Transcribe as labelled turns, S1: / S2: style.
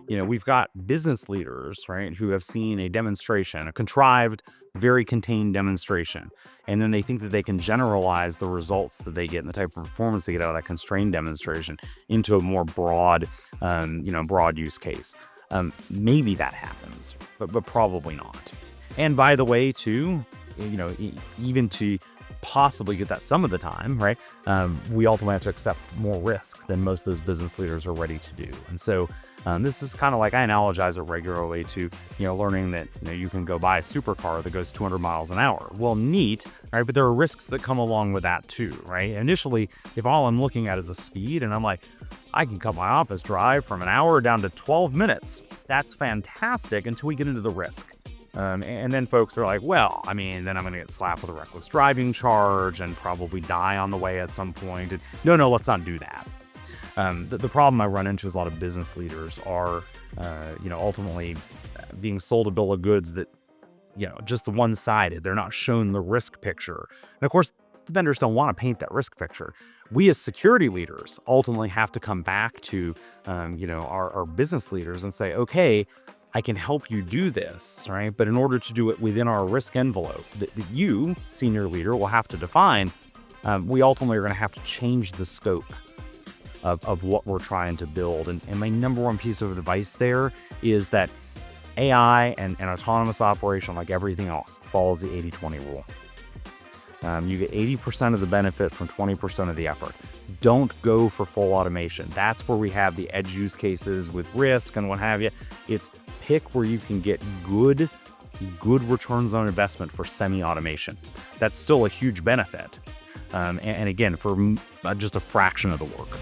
S1: we've got business leaders, right, who have seen a demonstration, a contrived, very contained demonstration, and then they think that they can generalize the results that they get and the type of performance they get out of that constrained demonstration into a more broad, broad use case. Maybe that happens, but probably not. And by the way, too, even to possibly get that some of the time, right? We ultimately have to accept more risk than most of those business leaders are ready to do. And so this is kind of like, I analogize it regularly to, learning that, you can go buy a supercar that goes 200 miles an hour. Well, neat, right? But there are risks that come along with that too, right? Initially, if all I'm looking at is the speed and I'm like, I can cut my office drive from an hour down to 12 minutes. That's fantastic until we get into the risk. And then folks are like, well, then I'm going to get slapped with a reckless driving charge and probably die on the way at some point. And no, let's not do that. The problem I run into is a lot of business leaders are, ultimately being sold a bill of goods that, just one-sided. They're not shown the risk picture. And of course, the vendors don't want to paint that risk picture. We as security leaders ultimately have to come back to, our business leaders and say, okay, I can help you do this, right? But in order to do it within our risk envelope that you, senior leader, will have to define, we ultimately are going to have to change the scope of what we're trying to build. And my number one piece of advice there is that AI and autonomous operation, like everything else, follows the 80-20 rule. You get 80% of the benefit from 20% of the effort. Don't go for full automation. That's where we have the edge use cases with risk and what have you. It's pick where you can get good returns on investment for semi-automation. That's still a huge benefit. And again, for just a fraction of the work.